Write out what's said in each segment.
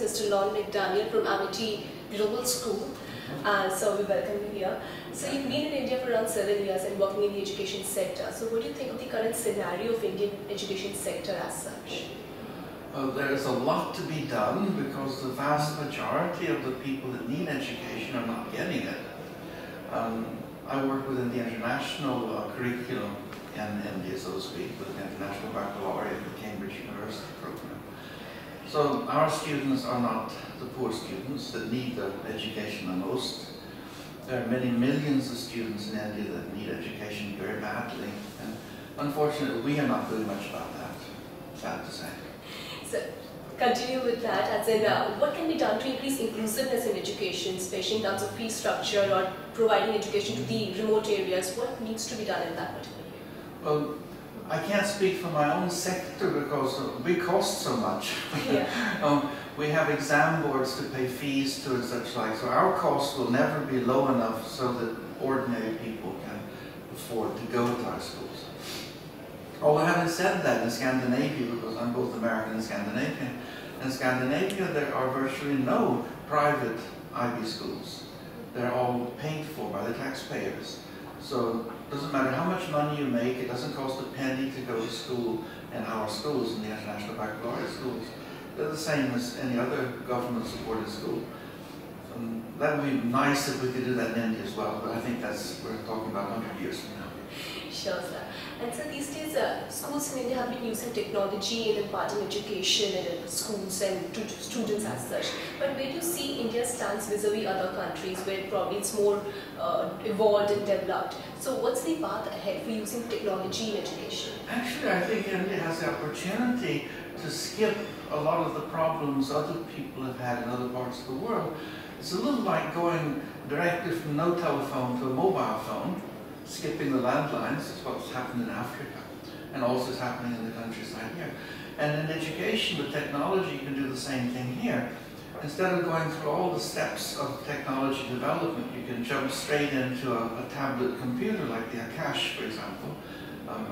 Mr. McDaniel from Amity Global School. So we welcome you here. So you've been in India for around 7 years and working in the education sector. So what do you think of the current scenario of Indian education sector as such? Well, there is a lot to be done because the vast majority of the people that need education are not getting it. I work within the international curriculum in India, so to speak, with the International Baccalaureate, the Cambridge University program. So our students are not the poor students that need the education the most. There are many millions of students in India that need education very badly, and unfortunately we are not doing much about that, sad to say. So, continue with that, as in what can be done to increase inclusiveness in education, especially in terms of fee structure or providing education to the remote areas? What needs to be done in that particular area? Well, I can't speak for my own sector because we cost so much. Yeah. We have exam boards to pay fees to and such like, so our costs will never be low enough so that ordinary people can afford to go to our schools. Although having said that, in Scandinavia, because I'm both American and Scandinavian, in Scandinavia there are virtually no private IB schools. They're all paid for by the taxpayers. So it doesn't matter how much money you make, it doesn't cost a penny to go to school in our schools, in the International Baccalaureate schools. They're the same as any other government-supported school. That would be nice if we could do that in India as well, but I think we're talking about 100 years from now. Sure, sir. And so these days, schools in India have been using technology in imparting education in schools and to students as such. But where do you see India stands vis-a-vis other countries where probably it's more evolved and developed? So what's the path ahead for using technology in education? Actually, I think India has the opportunity to skip a lot of the problems other people have had in other parts of the world. It's a little like going directly from no telephone to a mobile phone, skipping the landlines. Is what's happened in Africa, and also is happening in the countryside here. And in education, with technology, you can do the same thing here. Instead of going through all the steps of technology development, you can jump straight into a tablet computer like the Akash, for example.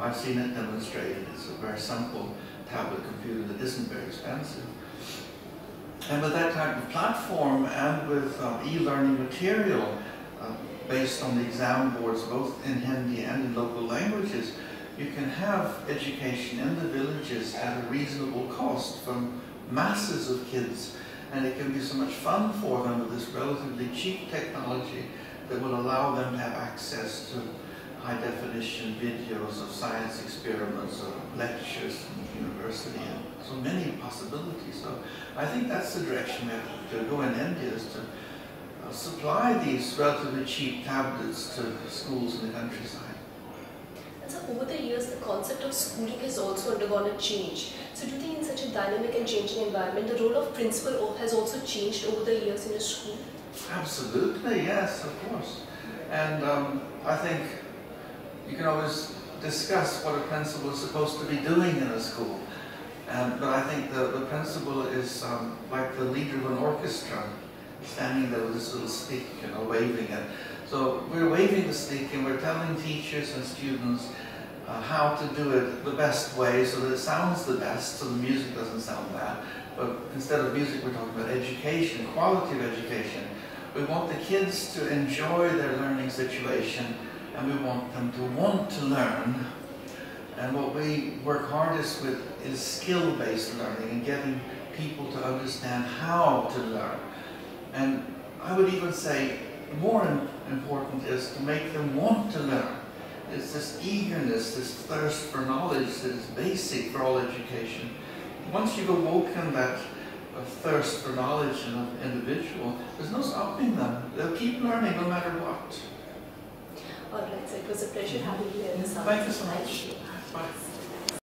I've seen it demonstrated. It's a very simple tablet computer that isn't very expensive. And with that type of platform and with e-learning material based on the exam boards both in Hindi and in local languages, you can have education in the villages at a reasonable cost from masses of kids. And it can be so much fun for them with this relatively cheap technology that will allow them to have access to high-definition videos of science experiments or lectures from the university, and so many possibilities. So I think that's the direction we have to go in India, is to supply these relatively cheap tablets to schools in the countryside. And so over the years, the concept of schooling has also undergone a change. So do you think in such a dynamic and changing environment, the role of principal has also changed over the years in a school? Absolutely, yes, of course. And I think you can always discuss what a principal is supposed to be doing in a school. But I think the principal is like the leader of an orchestra, standing there with this little stick, waving it. So we're waving the stick and we're telling teachers and students how to do it the best way so that it sounds the best, so the music doesn't sound bad. But instead of music, we're talking about education, quality of education. We want the kids to enjoy their learning situation, and we want them to want to learn. And what we work hardest with is skill-based learning and getting people to understand how to learn. And I would even say more important is to make them want to learn. It's this eagerness, this thirst for knowledge that is basic for all education. Once you've awoken that thirst for knowledge in an individual, there's no stopping them. They'll keep learning no matter what. All right, so it was a pleasure having you here this Thank you so much. Bye.